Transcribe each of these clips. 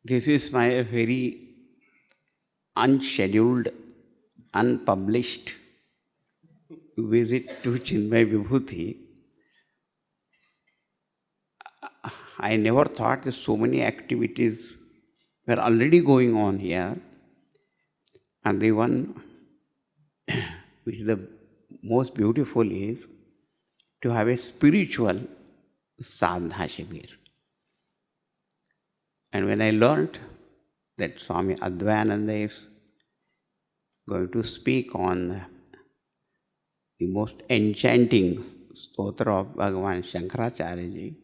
This is my very unscheduled, unpublished visit to Chinmaya Vibhooti. I never thought that so many activities were already going on here. And the one which is the most beautiful is to have a spiritual sadhana shibir. And when I learned that Swami Advayananda is going to speak on the most enchanting stotra of Bhagavan Shankaracharya ji,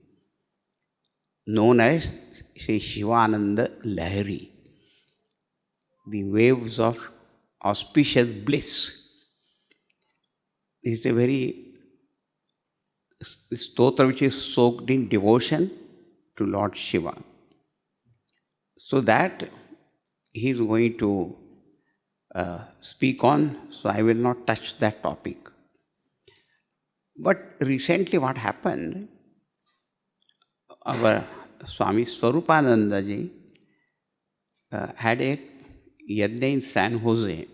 known as Shivananda Lahari, the waves of auspicious bliss. This is a very stotra which is soaked in devotion to Lord Shiva. So that he is going to speak on, so I will not touch that topic. But recently what happened, our Swami Swarupananda ji had a yajna in San Jose.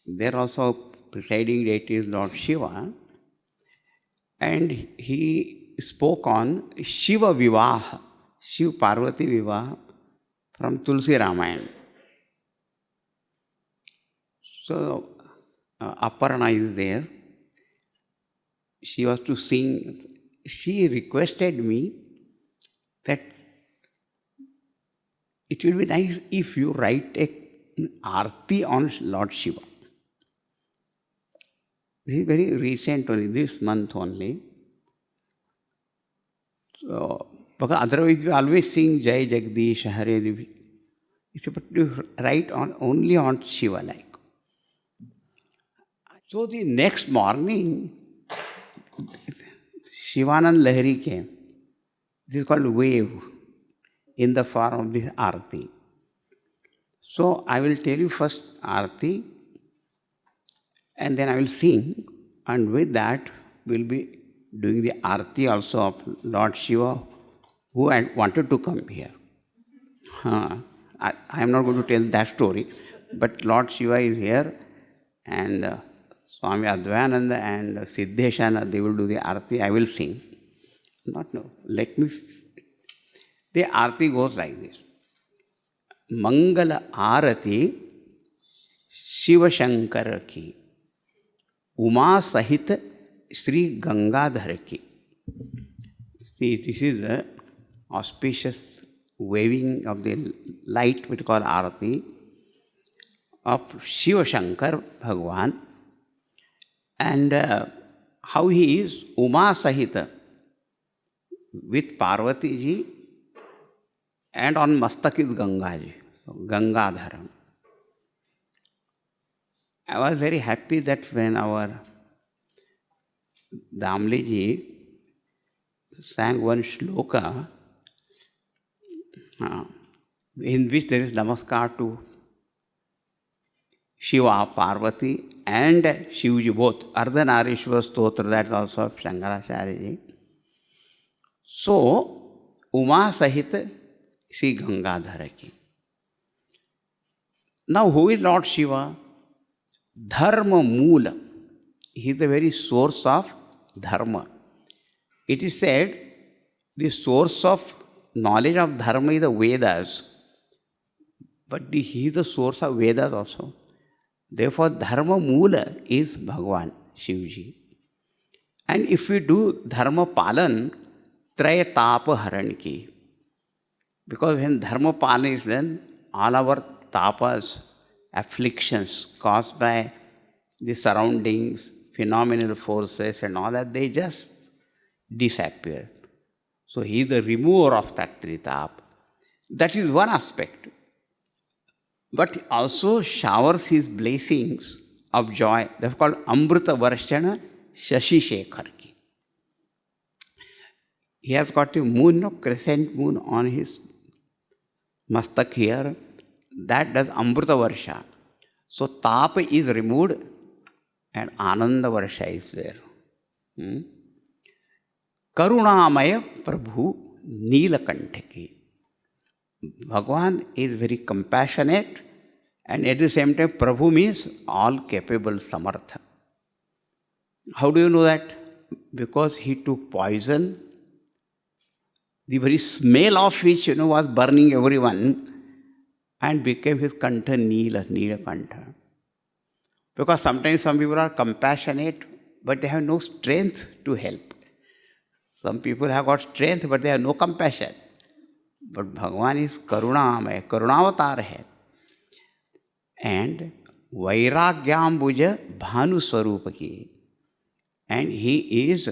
There also presiding deity is Lord Shiva, and he spoke on Shiva Vivaha, Shiva Parvati Vivaha from Tulsi Ramayana. So Aparna is there. She was to sing. She requested me that it will be nice if you write an arti on Lord Shiva. This is very recent only, this month only. So, because otherwise we always sing Jai Jagdish, Hare Devi. It's about to write on only on Shiva like. So the next morning, Shivananda Lahari came. This is called wave in the form of this arti. So I will tell you first arti, and then I will sing, and with that we will be doing the arti also of Lord Shiva, who had wanted to come here. I am not going to tell that story, but Lord Shiva is here, and Swami Advayananda and Siddheshana, they will do the arti, I will sing. The arti goes like this. Mangala Arati Shiva Shankara ki, Uma Sahit Sri Gangadhar ki. See, this is the auspicious waving of the light, which we call arati, of Shiva Shankar Bhagavan, and how he is Uma Sahita with Parvati ji, and on Mastak is Ganga ji, so Gangadhara. I was very happy that when our Damli ji sang one shloka in which there is namaskar to Shiva, Parvati and Shivji both. Ardhanarishwar Stotra, that is also of Shankaracharya ji. So, Uma Sahit Sri Gangadhara ki. Now, who is Lord Shiva? Dharma Moola. He is the very source of Dharma. It is said the source of knowledge of Dharma is the Vedas, but he is the source of Vedas also. Therefore, Dharma Moola is Bhagavan, Shivji. And if we do Dharma Palan, Traya Tapa Haran ki. Because when Dharma Palan is done, all our tapas, afflictions caused by the surroundings, phenomenal forces and all that, they just disappear. So he is the remover of that tritap. That is one aspect. But also showers his blessings of joy. They are called Amrita Varshana Shashi Shekhar ki. He has got a moon, no crescent moon on his mastak here. That does Amrita Varsha. So Tapa is removed and Ananda Varsha is there. Karunamaya Prabhu Neelakantha ki. Bhagwan is very compassionate, and at the same time, Prabhu means all capable, Samartha. How do you know that? Because he took poison, the very smell of which was burning everyone, and became his kantha Neela kantha. Because sometimes some people are compassionate, but they have no strength to help. Some people have got strength, but they have no compassion. But Bhagavan is Karunamaya, Karunavatar hai. And Vairagyambuja Bhanu Swarupaki. And he is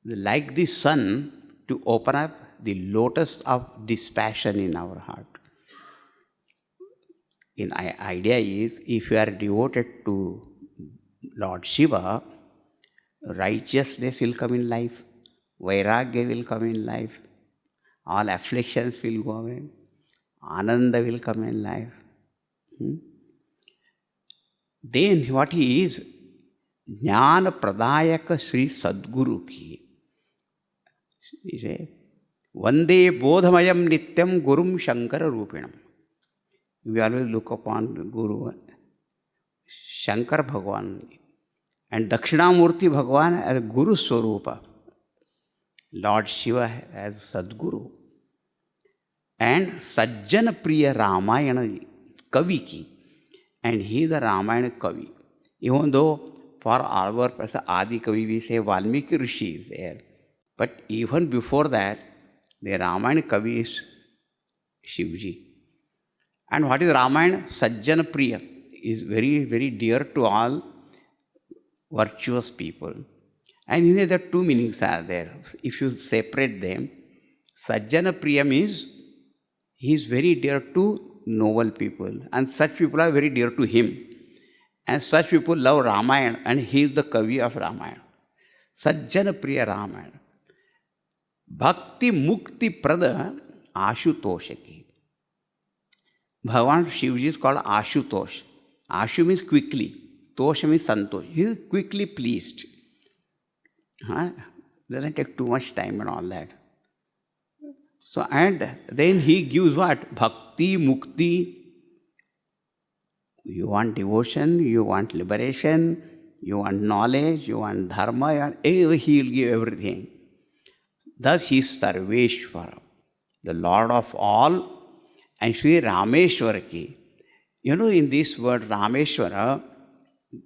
like the sun to open up the lotus of dispassion in our heart. The idea is, if you are devoted to Lord Shiva, righteousness will come in life, Vairagya will come in life, all afflictions will go away, Ananda will come in life. Then what he is? Jnana Pradayaka Sri Sadguru ki. He says, Vande Bodhamayam Nityam Gurum Shankara Rupinam. We always look upon the Guru, Shankar Bhagavan, and Dakshinamurti Bhagavan as Guru Swarupa, Lord Shiva as Sadguru, and Sajjana Priya Ramayana Kavi ki, and he is the Ramayana Kavi. Even though for our person Adi Kavi we say Valmiki Rishi is there, but even before that, the Ramayana Kavi is Shivji. And what is Ramayana? Sajjana Priya is very, very dear to all virtuous people. And in there, two meanings are there. If you separate them, Sajjana Priya means he is very dear to noble people, and such people are very dear to him. And such people love Ramayana, and he is the Kavi of Ramayana. Sajjana Priya Ramayana. Bhakti Mukti Prada Ashutoshaki. Bhagavan Shivji is called Ashutosh. Ashu means quickly. Tosh means Santosh. He is quickly pleased. Doesn't take too much time and all that. So, and then he gives what? Bhakti, Mukti. You want devotion, you want liberation, you want knowledge, you want dharma, he will give everything. Thus he is Sarveshwara, the Lord of all. And Sri Rameshwara ki. In this word Rameshwara,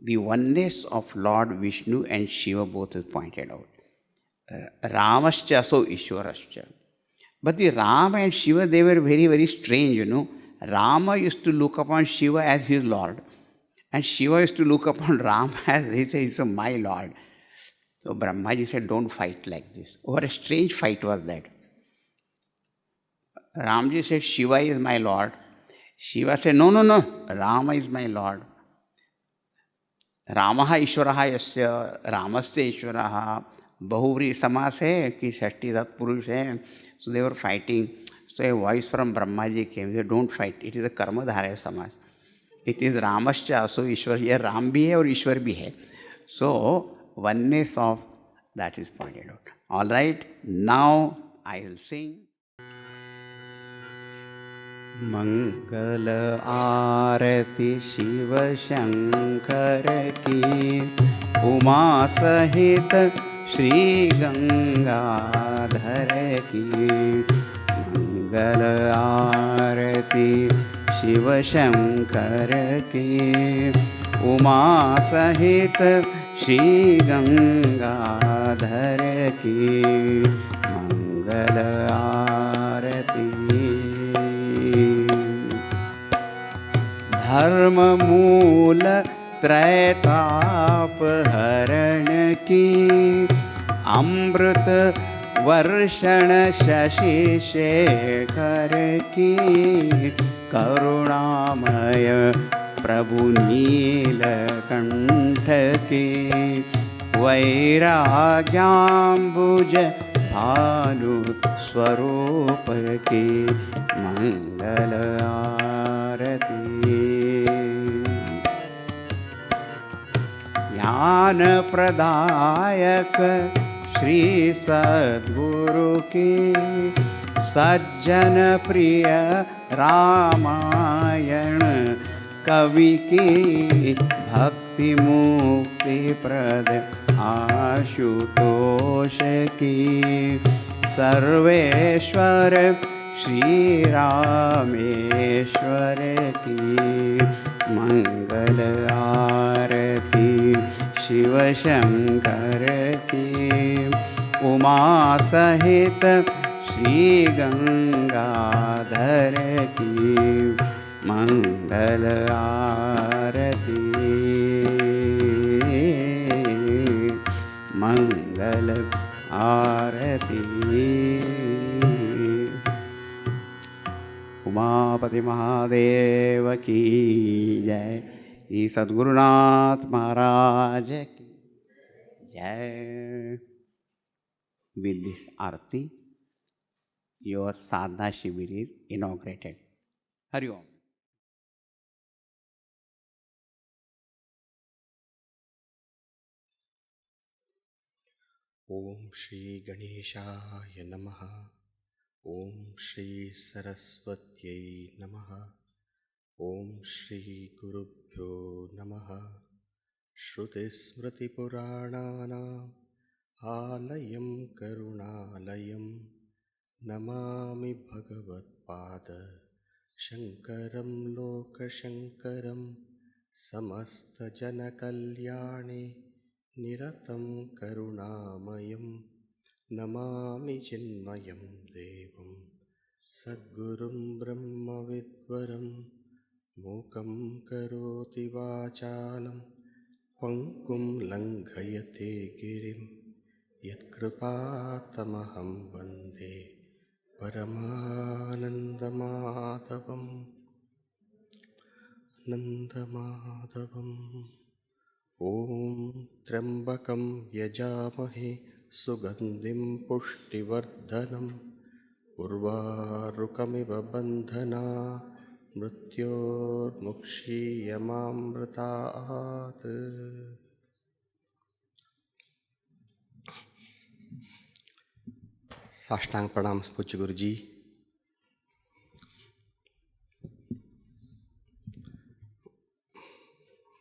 the oneness of Lord Vishnu and Shiva both is pointed out. Ramascha so Ishwarascha. But the Rama and Shiva, they were very, very strange, Rama used to look upon Shiva as his Lord. And Shiva used to look upon Rama as, he said, he's my Lord. So Brahmaji said, don't fight like this. What a strange fight was that. Ramji said, Shiva is my Lord. Shiva said, no, Rama is my Lord. Ramaha Ishwaraha yasya, Ramasya Ishwaraha, Bahuvri Samas hai, ki Shashti Tat Purush hai. So they were fighting. So a voice from Brahmaji came, he said, don't fight, it is a Karma Dharaya Samas. It is Ramascha, so Ishwar, here Ram bhi hai or Ishwar bhi hai. So oneness of that is pointed out. All right, now I will sing. मंगल आरती शिव शंकर की, उमा सहित श्री गंगाधर की। मंगल आरती शिव शंकर की, उमा सहित श्री गंगाधर की। मंगल आरती धर्म मूल त्रैताप हरण की, अमृत वर्षण शशि शेखर की। करुणामय प्रभु नीलकंठ की, वैराग्याम्बुज भानु स्वरूप की। मंगल आरती ज्ञान प्रदायक श्री सद्गुरु की, सज्जन प्रिय रामायण कवि की भक्ति मुक्ति प्रद आशुतोष की सर्वेश्वर श्री रामेश्वर की मंगल आरती शिव शंकर की उमा सहित श्री गंगाधर की मंगल आरती मंगल आरती। उमापति महादेव की जय। श्री सद्गुरुनाथ महाराज की जय। With this arti, your sadhana shivir is inaugurated. Hari Om. Om Shri Ganeshaya Namaha. Om Shri Saraswatyai Namaha. Om Shri Gurubhyo Namaha. Shruti Smriti Purananam Alayam Karunalayam Namami Bhagavat Pada Shankaram Lokashankaram Samasta Janakalyane Niratam Karunamayam Namami Chinmayam Devam Sadgurum Brahma Vidvaram Mukam Karoti Vachalam Pankum Langhayate Girim Yatkripatamaham Vande Paramanandamadavam Nandamadavam. Om Trambakam Yajamahe Sugandhim Pushtivardhanam Urvarukamiva Bandhana Mrityor Mukshiyamamritaat. Sashtang Pranam Puchya Guruji.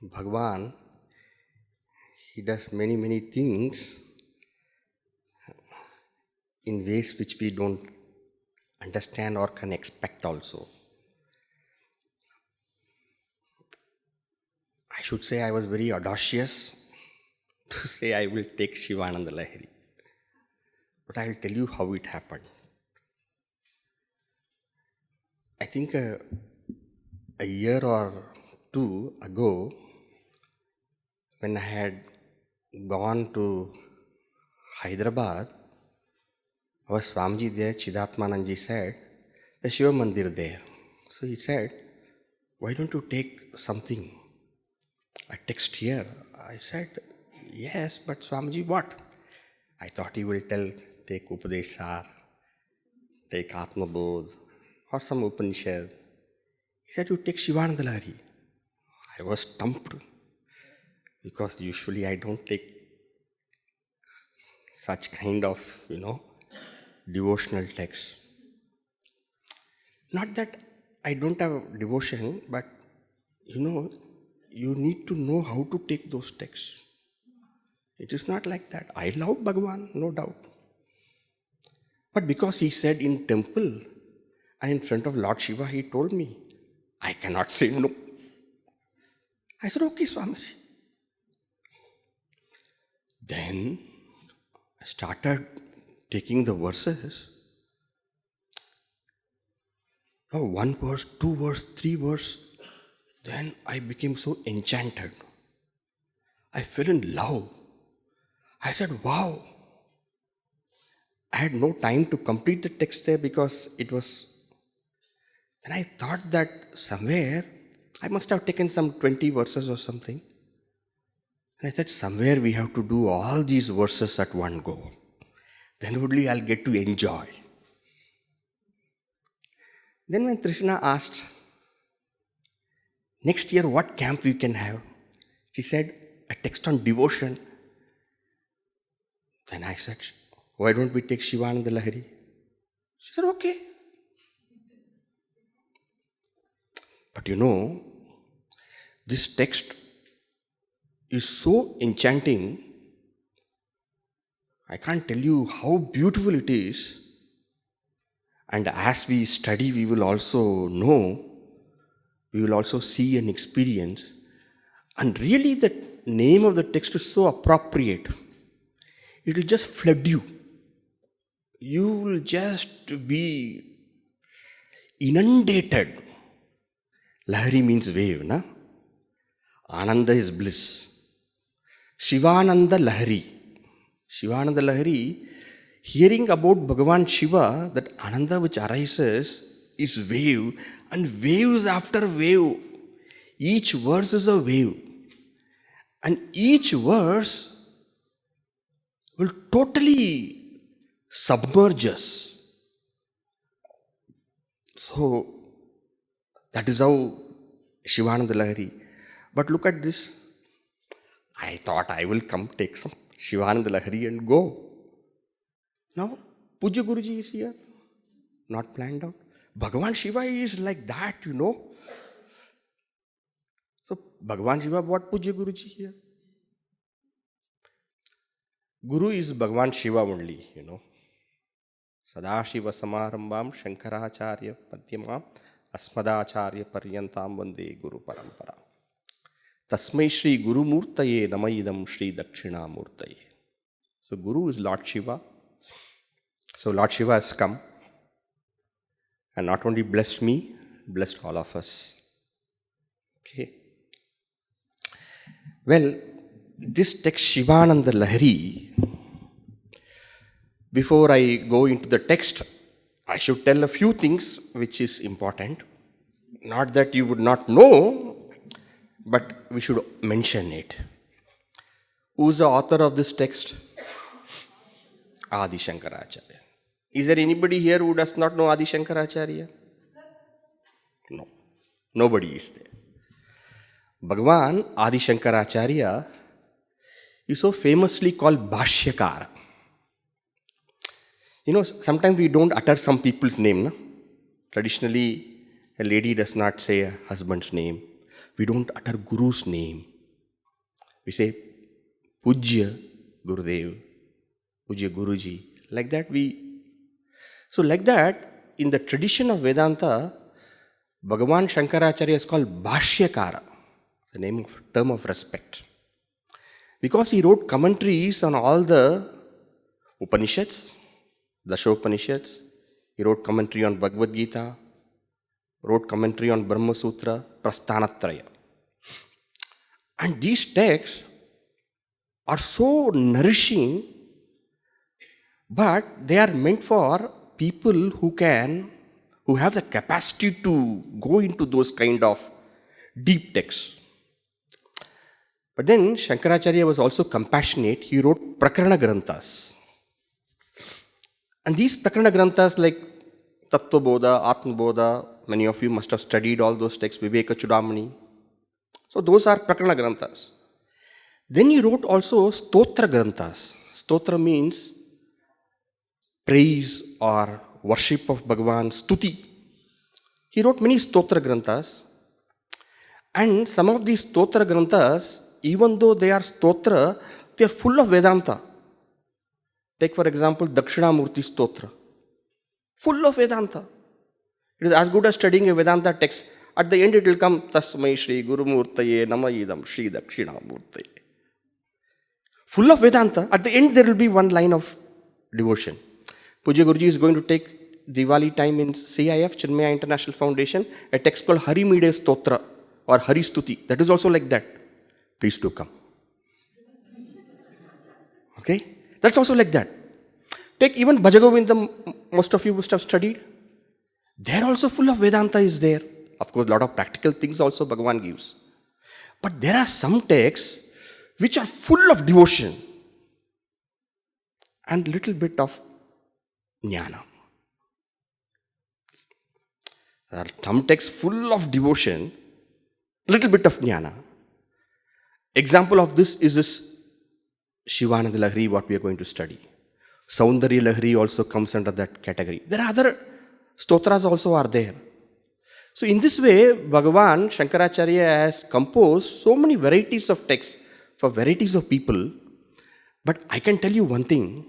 Bhagwan, he does many things in ways which we don't understand or can expect also. I should say I was very audacious to say I will take Shivananda Lahari. But I will tell you how it happened. I think a year or two ago, when I had gone to Hyderabad, our Swamiji there, Chidatmananji said, the Shiva Mandir there. So he said, why don't you take something, a text here? I said, yes, but Swamiji, what? I thought he will tell, take Upadesar, take Atmabodh, or some Upanishad. He said, you take Shivananda Lahari. I was stumped, because usually I don't take such kind of, devotional texts. Not that I don't have devotion, but you need to know how to take those texts. It is not like that. I love Bhagavan, no doubt. But because he said in temple and in front of Lord Shiva, he told me, I cannot say no. I said, okay, Swamiji. Then I started taking the verses. Now 1 verse, 2 verse, 3 verse. Then I became so enchanted. I fell in love. I said, wow. I had no time to complete the text there because it was... And I thought that somewhere, I must have taken some 20 verses or something. And I said, somewhere we have to do all these verses at one go. Then only I'll get to enjoy. Then when Trishna asked, next year what camp we can have? She said, a text on devotion. Then I said, why don't we take Shivananda Lahari? She said, okay. But this text is so enchanting. I can't tell you how beautiful it is. And as we study, we will also know, we will also see and experience. And really, the name of the text is so appropriate. It will just flood you. You will just be inundated. Lahari means wave, na? Ananda is bliss. Shivananda Lahari. Shivananda Lahari, hearing about Bhagavan Shiva, that Ananda which arises is wave, and waves after wave. Each verse is a wave. And each verse will totally submerge us. So, that is how Shivananda Lahari. But look at this. I thought I will come take some Shivananda Lahari and go. Now, Pujya Guruji is here. Not planned out. Bhagavan Shiva is like that, So, Bhagavan Shiva brought Pujya Guruji here. Guru is Bhagavan Shiva only, Sadashiva Samarambam Shankaracharya Madhyamam Asmadacharya Paryantam Vande Guru Parampara. Tasmai Shri Guru Murtaye Namayidam Shri Dakshina Murtaye. So Guru is Lord Shiva. So Lord Shiva has come and not only blessed me, blessed all of us. Okay. Well, this text Shivananda Lahari, before I go into the text, I should tell a few things which is important. Not that you would not know, but we should mention it. Who is the author of this text? Adi Sankaracharya. Is there anybody here who does not know Adi Sankaracharya? No. Nobody is there. Bhagavan Adi Sankaracharya is so famously called Bhashyakara. Sometimes we don't utter some people's name. No? Traditionally, a lady does not say a husband's name. We don't utter Guru's name. We say Pujya Gurudev, Pujya Guruji. Like that like that, in the tradition of Vedanta, Bhagavan Shankaracharya is called Bhashyakara, the term of respect. Because he wrote commentaries on all the Upanishads, Dashopanishads. He wrote commentary on Bhagavad Gita, wrote commentary on Brahma Sutra, Prasthanatraya. And these texts are so nourishing, but they are meant for people who have the capacity to go into those kind of deep texts. But then Shankaracharya was also compassionate. He wrote Prakarana Granthas. And these Prakarana Granthas like Tattva Bodha, Atma Bodha, many of you must have studied all those texts, Viveka Chudamani. So those are Prakarana Granthas. Then he wrote also Stotra Granthas. Stotra means praise or worship of Bhagavan, Stuti. He wrote many Stotra Granthas. And some of these Stotra Granthas, even though they are Stotra, they are full of Vedanta. Take for example Dakshinamurti Stotra. Full of Vedanta. It is as good as studying a Vedanta text. At the end it will come Tasmai Shri Guru Murtaye Namayidam Shri Dakshinamurtaye. Full of Vedanta. At the end there will be one line of devotion. Pujya Guruji is going to take Diwali time in CIF, Chinmaya International Foundation, a text called Hari Mide Stotra or Hari Stuti. That is also like that. Please do come. Okay? That's also like that. Take even Bhajagovindam, most of you must have studied. There also full of Vedanta is there. Of course, a lot of practical things also Bhagavan gives. But there are some texts which are full of devotion and little bit of jnana. There are some texts full of devotion, little bit of jnana. Example of this is this Shivananda Lahari, what we are going to study. Soundarya Lahari also comes under that category. There are other stotras also are there. So in this way, Bhagavan Shankaracharya has composed so many varieties of texts for varieties of people. But I can tell you one thing.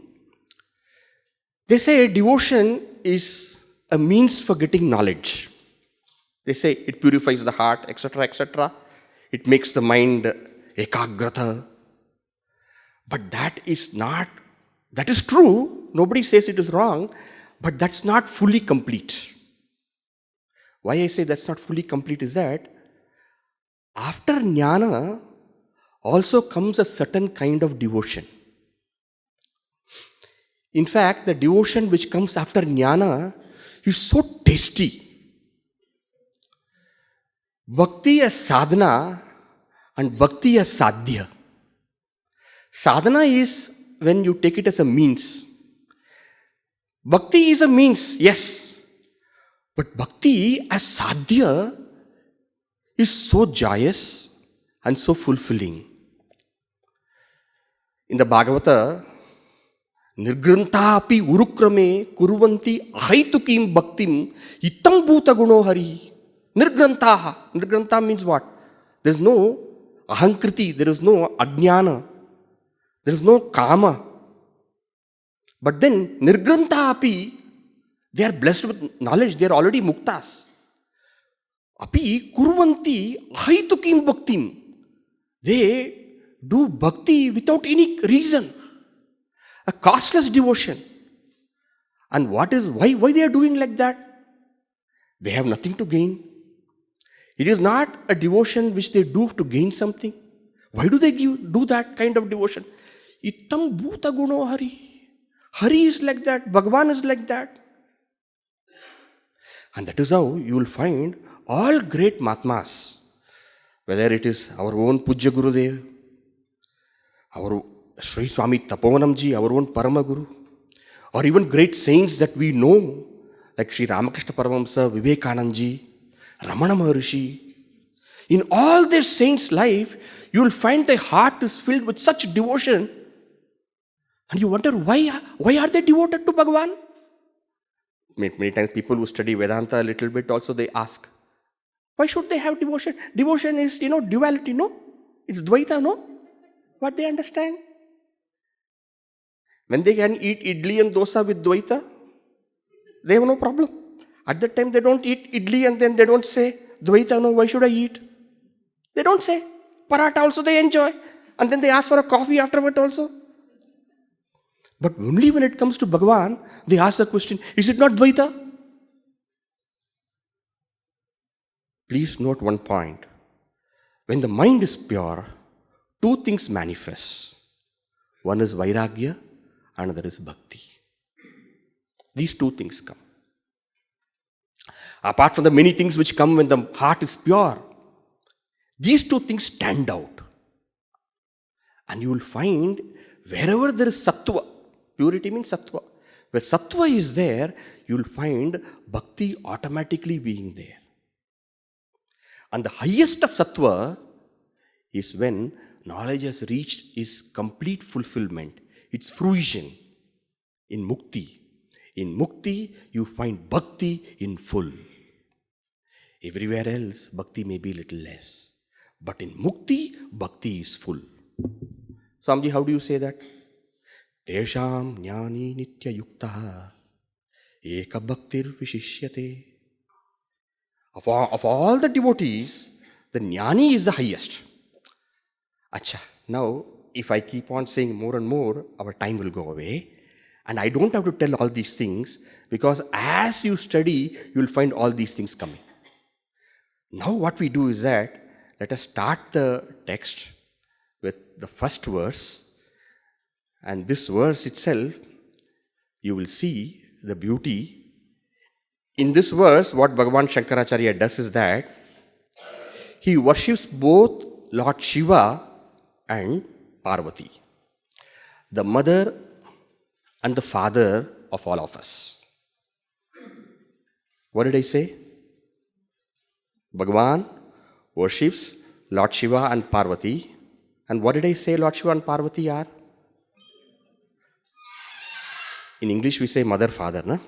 They say devotion is a means for getting knowledge. They say it purifies the heart, etc., etc. It makes the mind ekagrata. But that is true. Nobody says it is wrong, but that's not fully complete. Why I say that's not fully complete is that after jnana also comes a certain kind of devotion. In fact, the devotion which comes after jnana is so tasty. Bhakti as sadhana and bhakti as sadhya. Sadhana is when you take it as a means. Bhakti is a means, yes. But bhakti as sadhya is so joyous and so fulfilling. In the Bhagavata, Nirgranta api urukrame kuruvanti ahaitukim bhaktim itam bhuta guno hari. Nirgrantaha. Nirgranta means what? There is no ahankriti, there is no ajnana, there is no kama. But then Nirgranta api, they are blessed with knowledge, they are already muktas. Api kuruvanti ahaitukim bhaktim. They do bhakti without any reason. A costless devotion. And why they are doing like that? They have nothing to gain. It is not a devotion which they do to gain something. Why do they do that kind of devotion? Itam bhuta guno hari. Hari is like that. Bhagavan is like that. And that is how you will find all great Mahatmas, whether it is our own Pujya Gurudev, our Sri Swami Tapovanamji, our own Paramaguru, or even great saints that we know, like Sri Ramakrishna Paramahamsa, Vivekanandji, Ramana Maharishi. In all their saints' life, you will find their heart is filled with such devotion. And you wonder, why are they devoted to Bhagavan? Many times people who study Vedanta a little bit also, they ask, why should they have devotion? Devotion is, duality, no? It's Dvaita, no? What they understand? When they can eat idli and dosa with Dvaita, they have no problem. At that time, they don't eat idli and then they don't say, Dvaita, no, why should I eat? They don't say. Paratha also they enjoy. And then they ask for a coffee afterward also. But only when it comes to Bhagavan, they ask the question, is it not Dvaita? Please note one point. When the mind is pure, two things manifest. One is Vairagya, another is Bhakti. These two things come. Apart from the many things which come when the heart is pure, these two things stand out. And you will find wherever there is sattva, purity means sattva. Where sattva is there, you will find bhakti automatically being there. And the highest of sattva is when knowledge has reached its complete fulfillment, its fruition in mukti. In mukti, you find bhakti in full. Everywhere else, bhakti may be a little less. But in mukti, bhakti is full. Swamiji, how do you say that? Tesham jnani nitya yuktaha eka bhaktir vishishyate. Of all the devotees, the jnani is the highest. Acha, now if I keep on saying more and more, our time will go away. And I don't have to tell all these things because as you study, you will find all these things coming. Now what we do is that, let us start the text with the first verse. And this verse itself, you will see the beauty. In this verse, what Bhagavan Shankaracharya does is that he worships both Lord Shiva and Parvati, the mother and the father of all of us. What did I say? Bhagavan worships Lord Shiva and Parvati. And what did I say Lord Shiva and Parvati are? In English we say mother, father, na?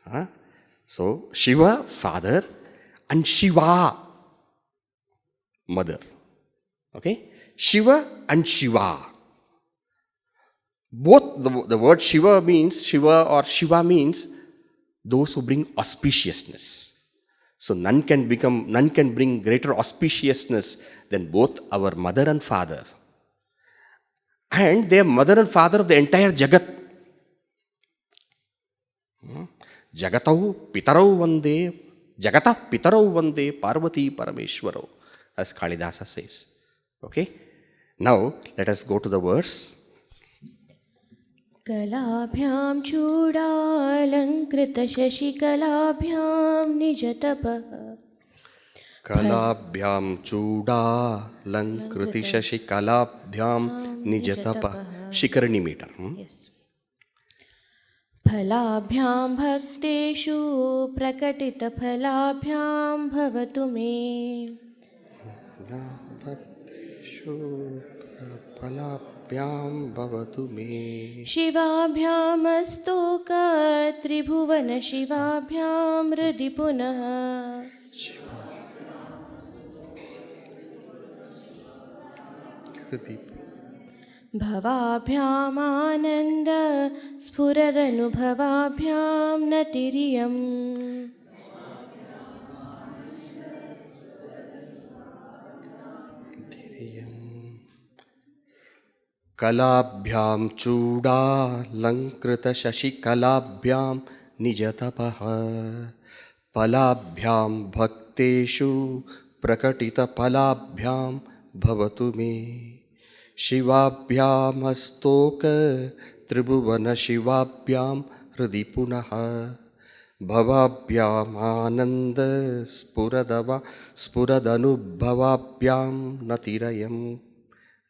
Huh? So Shiva, father, and Shiva, mother. Okay? Shiva and Shiva. Both the word Shiva means those who bring auspiciousness. So none can bring greater auspiciousness than both our mother and father. And they are mother and father of the entire Jagat. Jagatau Pitarau Vande, Jagata Pitarau Vande, Parvati Parameshwarau, as Kalidasa says. Okay? Now, let us go to the verse. कलाभ्यां चूडालङ्कृतशशिकलाभ्यां निजतपः कलाभ्यां चूडालङ्कृतिशशिकलाभ्यां निजतपः. शिखरणी metre. फलाभ्यां भक्तेषु प्रकटितफलाभ्यां भवतु मे. फलाभ्यां भवतु मे. शिवाभ्यामस्तोक त्रिभुवन शिवाभ्यां हृदि पुनः. भवाभ्यामानन्द स्फुरदनुभवाभ्यां नतिरियम्. कलाभ्यां चूडालङ्कृतशशिकलाभ्यां निजतपः. फलाभ्यां भक्तेषु प्रकटितफलाभ्यां भवतु मे. शिवाभ्यामस्तोक त्रिभुवनशिवाभ्यां हृदि पुनः. भवाभ्यामानन्द स्फुरदनुभवाभ्यां नतिरयम्.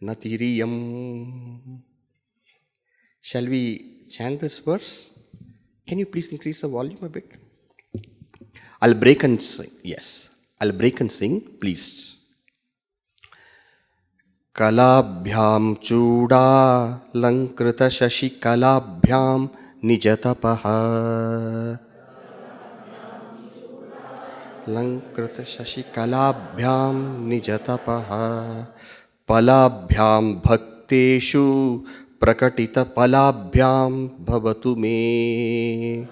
Natiriyam. Shall we chant this verse? Can you please increase the volume a bit? I'll break and sing. Yes, I'll break and sing, please. Kalabhyam chuda lankrita shashi kalabhyam nijatapaha. Lankrita shashi kalabhyam nijatapaha. Palabhyam bhakteshu prakatita palabhyam bhavatu me.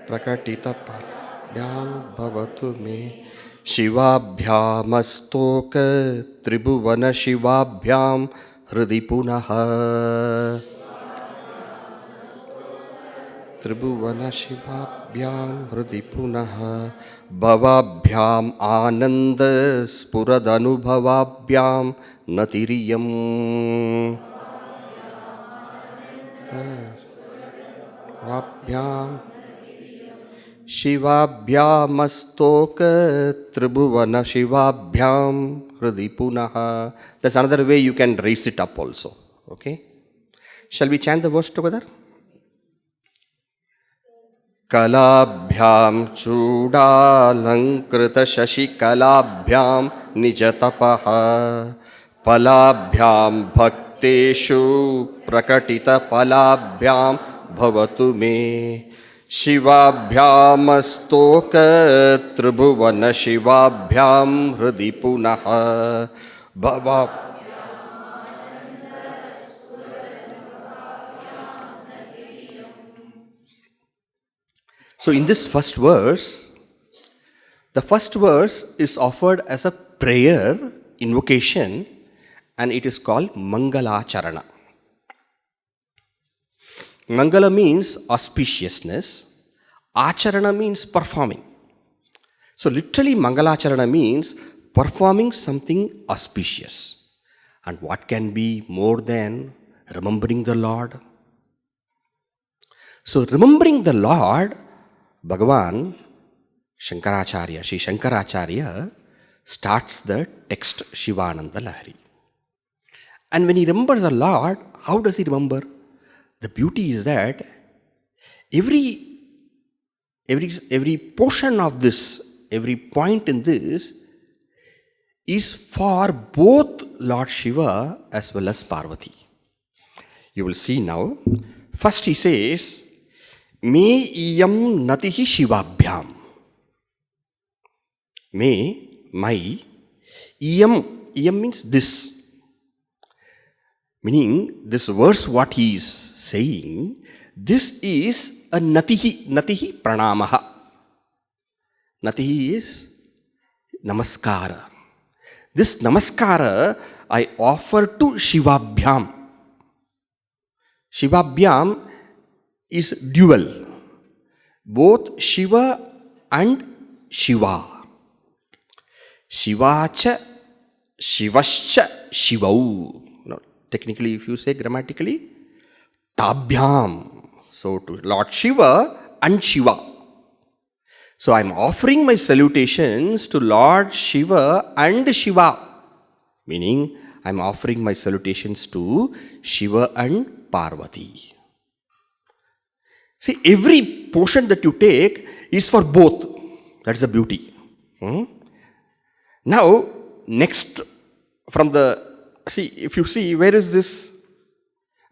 Prakatita palabhyam bhavatu me. Shivabhyamastoka tribhuvana shivabhyam hridi punaha. Tribhuvana shivabhyam hridi punaha. Bhavabhyam ananda spuradhanubhavabhyam natiriyam. Bhavabhyam Shivabhyamastoka tribhuvana shivabhyam hridi punaha. That's another way you can raise it up also. Okay? Shall we chant the verse together? Kalabhyam chudalankrita shashikalabhyam nijatapaha. Palabhyam bhakteshu prakatita palabhyam bhavatu me. Shivabhyamastoka tribhuvana shivabhyam hridi punaha. Bhava. So in this first verse, the first verse is offered as a prayer, invocation, and it is called Mangalacharana. Mangala means auspiciousness. Acharana means performing. So literally Mangalacharana means performing something auspicious. And what can be more than remembering the Lord? So remembering the Lord, Bhagavan Shankaracharya, Sri Shankaracharya starts the text Shivananda Lahari. And when he remembers the Lord, how does he remember? The beauty is that every portion of this, every point in this is for both Lord Shiva as well as Parvati. You will see now. First he says, Me iyam natihi shivabhyam. Me, my, iyam means this. Meaning, this verse what he is saying, this is a natihi pranamaha. Natihi is namaskara. This namaskara I offer to Shivabhyam. Shivabhyam is dual. Both Shiva and Shiva. Shivacha, Shivascha, Shivau. No, technically, if you say grammatically, Tabhyam. So to Lord Shiva and Shiva. So I am offering my salutations to Lord Shiva and Shiva. Meaning, I am offering my salutations to Shiva and Parvati. See, every portion that you take is for both. That's the beauty. Now, next from if you see, where is this?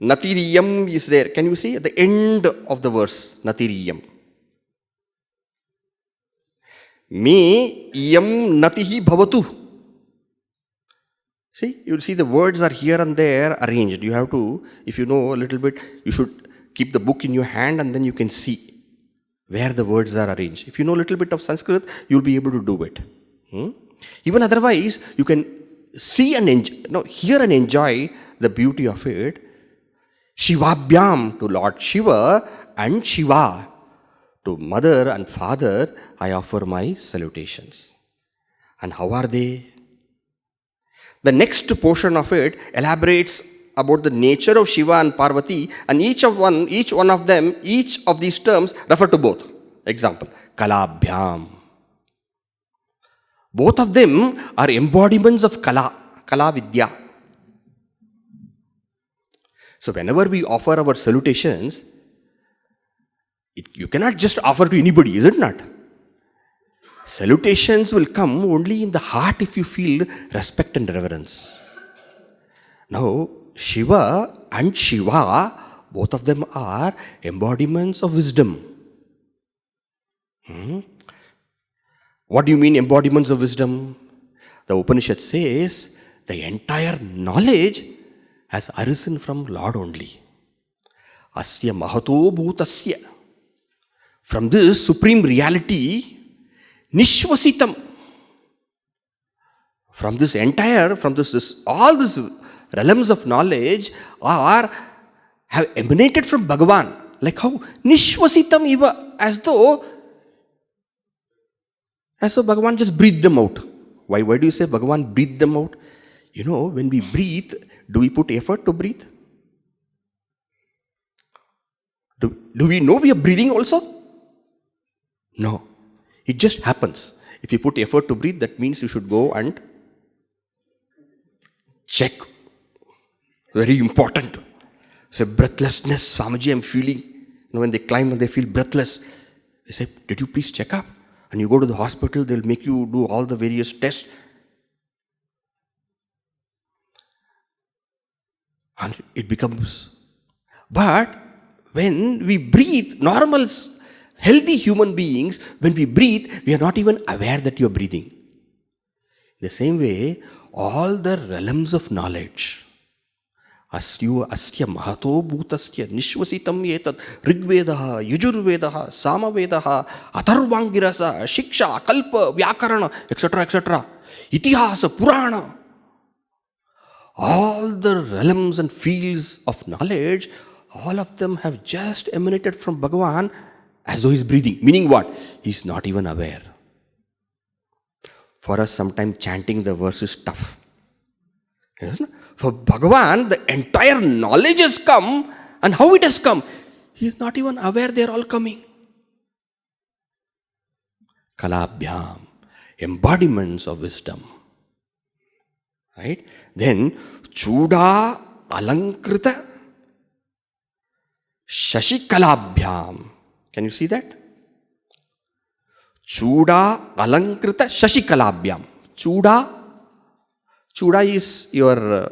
Natiriyam is there. Can you see at the end of the verse? Natiriyam. Me iyam natihi bhavatu. See, you will see the words are here and there arranged. You have to, if you know a little bit, you should keep the book in your hand and then you can see where the words are arranged. If you know a little bit of Sanskrit, you will be able to do it. Even otherwise, you can see and hear and enjoy the beauty of it. Shivabhyam to Lord Shiva and Shiva. To mother and father, I offer my salutations. And how are they? The next portion of it elaborates about the nature of Shiva and Parvati, and each one of them, each of these terms refer to both. Example, Kalabhyam. Both of them are embodiments of Kala Vidya. So whenever we offer our salutations, you cannot just offer to anybody, is it not? Salutations will come only in the heart if you feel respect and reverence. Now, Shiva and Shiva, both of them are embodiments of wisdom. What do you mean embodiments of wisdom? The Upanishad says the entire knowledge has arisen from Lord only. Asya mahato bhutasya. From this supreme reality, Nishvasitam. From this all these realms of knowledge have emanated from Bhagavan. Like how? Nishvasitam eva. As though Bhagavan just breathed them out. Why do you say Bhagavan breathed them out? You know, when we breathe, do we put effort to breathe? Do we know we are breathing also? No. It just happens. If you put effort to breathe, that means you should go and check. Very important. So breathlessness, Swamiji, I'm feeling. When they climb and they feel breathless, they say, did you please check up? And you go to the hospital, they'll make you do all the various tests. And it becomes. But when we breathe, normal, healthy human beings, when we breathe, we are not even aware that you are breathing. The same way, all the realms of knowledge, asya mahato bhutasya nishvasitam yetat rigvedaha, yujurvedaha, samavedaha, atharvangirasa, shiksha, kalpa, vyakarana, etc., itihasa, purana. All the realms and fields of knowledge, all of them have just emanated from Bhagavan as though he is breathing. Meaning what? He is not even aware. For us, sometimes chanting the verse is tough. For Bhagavan, the entire knowledge has come, and how it has come? He is not even aware they are all coming. Kalabhyam, embodiments of wisdom. Right? Then, Chuda Alankrita Shashikalabhyam. Can you see that? Chuda Alankrita Shashikalabhyam. Chuda is your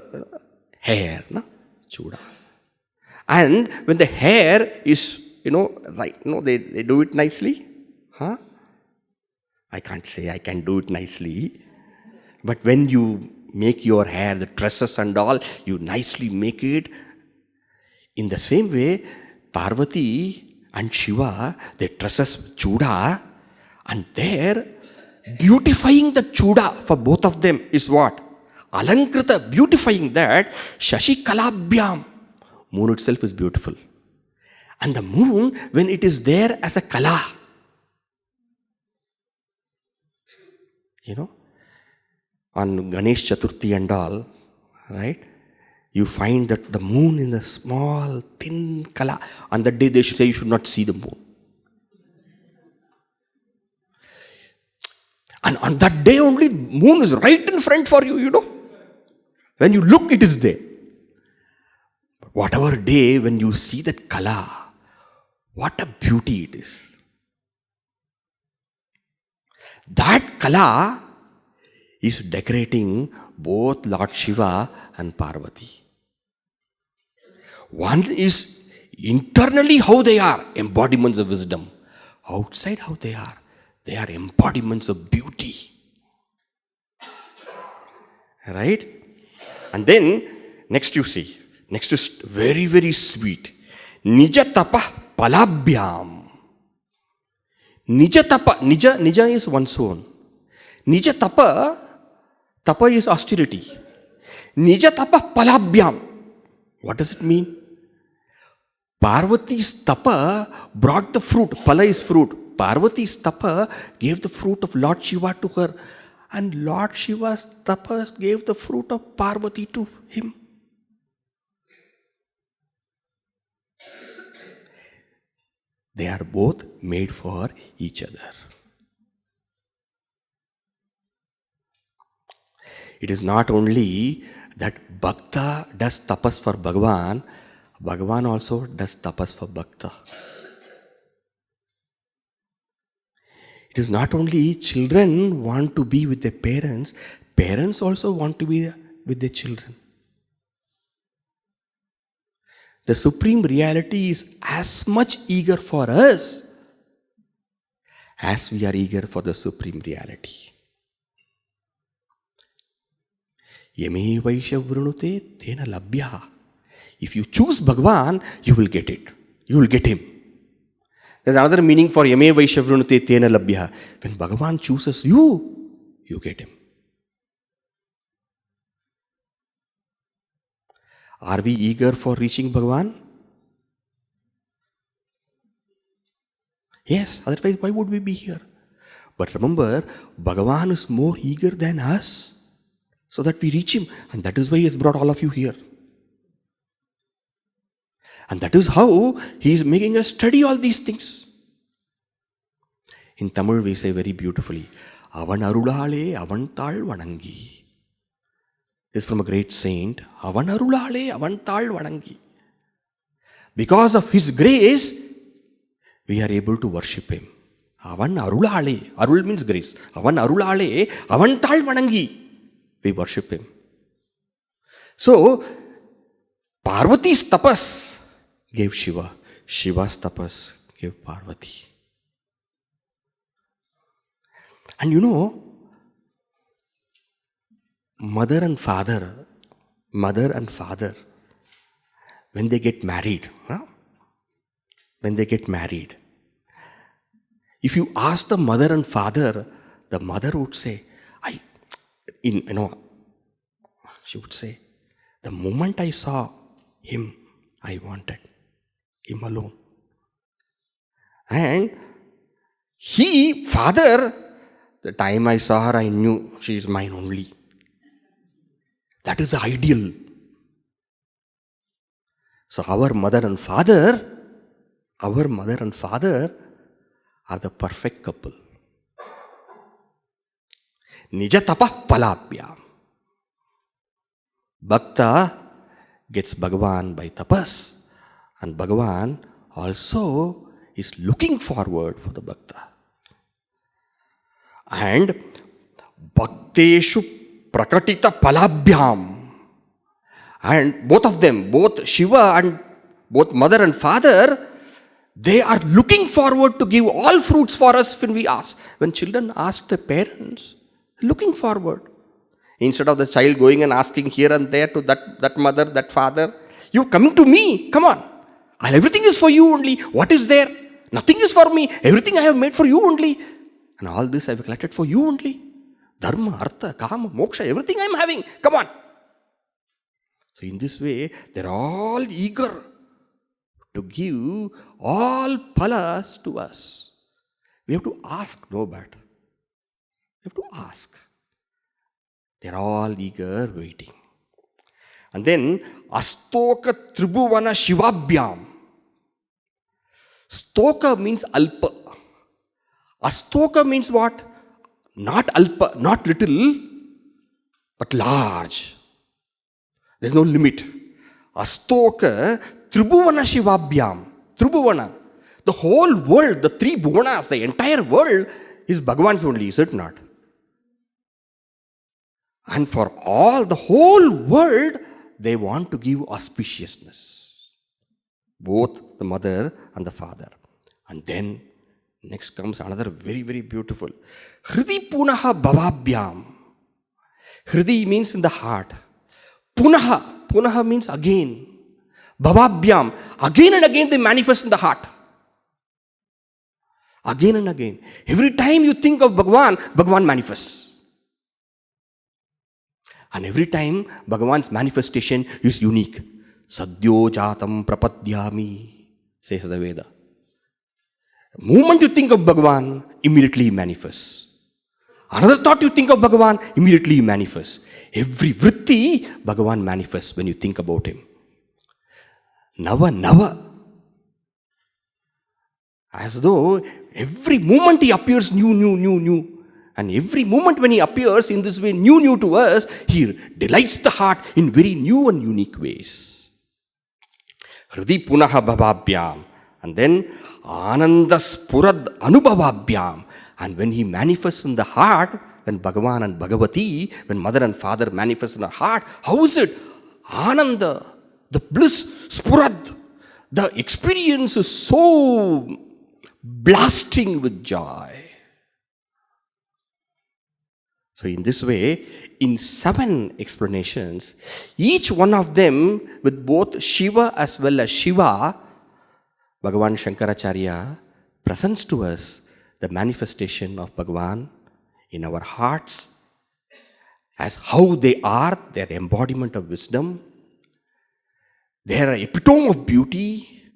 hair, no? Chuda. And when the hair is, right, they do it nicely. Huh? I can't say I can do it nicely. But when you make your hair, the tresses and all, you nicely make it. In the same way, Parvati and Shiva, they tresses Chuda, and there, beautifying the Chuda for both of them is what? Alankrita, beautifying that, Shashi Kalabhyam. Moon itself is beautiful. And the moon, when it is there as a kala, on Ganesh Chaturthi and all, right? You find that the moon in a small, thin kala. On that day, they should say you should not see the moon. And on that day only, moon is right in front for you, When you look, it is there. But whatever day, when you see that kala, what a beauty it is. That kala is decorating both Lord Shiva and Parvati. One is internally how they are, embodiments of wisdom. Outside how they are embodiments of beauty. Right? And then, next you see, next is very, very sweet. Nija tapa palabhyam. Nija tapa, nija is one's own. Nija tapa is austerity. Nija tapa palabhyam. What does it mean? Parvati's tapa brought the fruit. Pala is fruit. Parvati's tapa gave the fruit of Lord Shiva to her. And Lord Shiva's tapa gave the fruit of Parvati to him. They are both made for each other. It is not only that Bhakta does tapas for Bhagavan, Bhagavan also does tapas for Bhakta. It is not only children want to be with their parents, parents also want to be with their children. The Supreme Reality is as much eager for us as we are eager for the Supreme Reality. Yame vaisha vrunute tena labhya. If you choose Bhagavan, you will get it. You will get him. There's another meaning for Yame vaisha vrunute tena labhya. When Bhagavan chooses you, you get him. Are we eager for reaching Bhagavan? Yes, otherwise why would we be here? But remember, Bhagavan is more eager than us, so that we reach him. And that is why he has brought all of you here. And that is how he is making us study all these things. In Tamil we say very beautifully, Avan arulale avantal vanangi. This is from a great saint, Avan arulale avantal vanangi. Because of his grace, we are able to worship him. Avan arulale, arul means grace. Avan arulale avantal vanangi. We worship him. So, Parvati's tapas gave Shiva. Shiva's tapas gave Parvati. And mother and father, when they get married, if you ask the mother and father, the mother would say, she would say, the moment I saw him, I wanted him alone. And father, the time I saw her, I knew she is mine only. That is the ideal. So our mother and father are the perfect couple. Nija tapa palabhyam. Bhakta gets Bhagavan by tapas, and Bhagavan also is looking forward for the Bhakta. And Bhakteshu prakatita palabhyam. And both of them, both Shiva and both mother and father, they are looking forward to give all fruits for us when we ask. When children ask their parents, looking forward. Instead of the child going and asking here and there to that mother, that father, you coming to me, come on. Everything is for you only. What is there? Nothing is for me. Everything I have made for you only. And all this I have collected for you only. Dharma, artha, kama, moksha, everything I am having. Come on. So in this way, they are all eager to give all phalas to us. We have to ask, no but. We have to ask. They are all eager, waiting. And then, Astoka Tribhuvana Shivabhyam. Stoka means alpa. Astoka means what? Not alpa, not little, but large. There is no limit. Astoka Tribhuvana Shivabhyam. Tribhuvana. The whole world, the three bhuvanas, the entire world is Bhagavan's only, is it not? And for all, the whole world, they want to give auspiciousness. Both the mother and the father. And then, next comes another very, very beautiful. Hridi punaha bhavabhyam. Hridi means in the heart. Punaha. Punaha means again. Bhavabhyam. Again and again they manifest in the heart. Again and again. Every time you think of Bhagavan, Bhagavan manifests. And every time Bhagavan's manifestation is unique. Sadhyo jatam prapadyami, says the Veda. The moment you think of Bhagavan, immediately he manifests. Another thought you think of Bhagavan, immediately he manifests. Every vritti, Bhagavan manifests when you think about him. Nava, nava. As though every moment he appears new. And every moment when he appears in this way, new to us, he delights the heart in very new and unique ways. Hridi punaha bhavabhyam. And then ananda spurad anubhavabhyam. And when he manifests in the heart, when Bhagavan and Bhagavati, when mother and father manifest in our heart, how is it? Ananda, the bliss, spurad. The experience is so blasting with joy. So in this way, in 7 explanations, each one of them with both Shiva as well as Shiva, Bhagavan Shankaracharya presents to us the manifestation of Bhagavan in our hearts as how they are, their embodiment of wisdom. They are an epitome of beauty.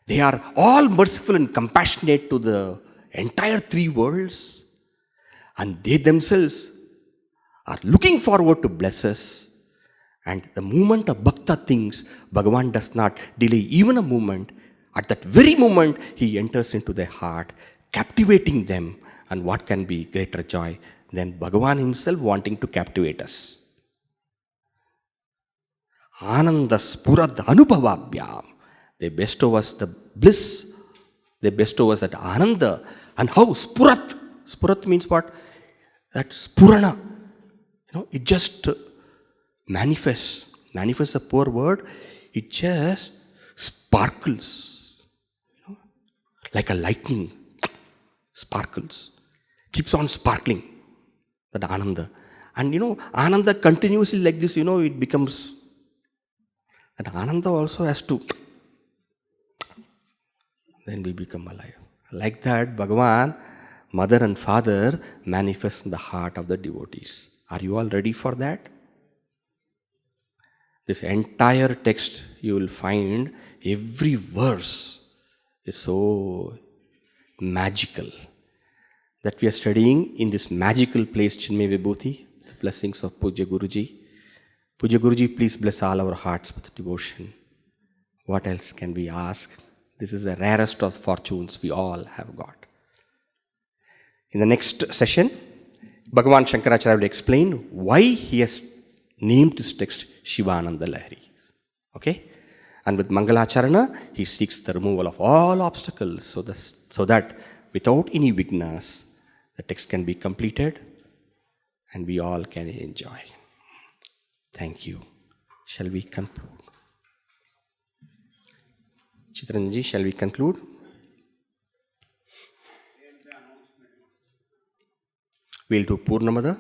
They are all merciful and compassionate to the entire 3 worlds. And they themselves are looking forward to bless us. And the moment a bhakta thinks, Bhagavan does not delay even a moment. At that very moment, he enters into their heart, captivating them. And what can be greater joy than Bhagavan himself wanting to captivate us? Ananda spurad anubhavabhyam. They bestow us the bliss. They bestow us that ananda. And how? Spurat. Spurat means what? That spurana. It just manifests. Manifests a poor word. It just sparkles. Like a lightning. Sparkles. Keeps on sparkling. That ananda. And ananda continuously like this, it becomes. That ananda also has to. Then we become alive. Like that, Bhagavan, mother and father manifest in the heart of the devotees. Are you all ready for that? This entire text, you will find every verse is so magical that we are studying in this magical place, Chinmaya Vibhooti, the blessings of Pujya Guruji. Pujya Guruji, please bless all our hearts with devotion. What else can we ask? This is the rarest of fortunes we all have got. In the next session, Bhagavan Shankaracharya will explain why he has named this text Shivananda Lahari. Okay? And with Mangalacharana, he seeks the removal of all obstacles so that without any vignas, the text can be completed and we all can enjoy. Thank you. Shall we conclude? Chittaranjan, shall we conclude? We'll do Purnamada.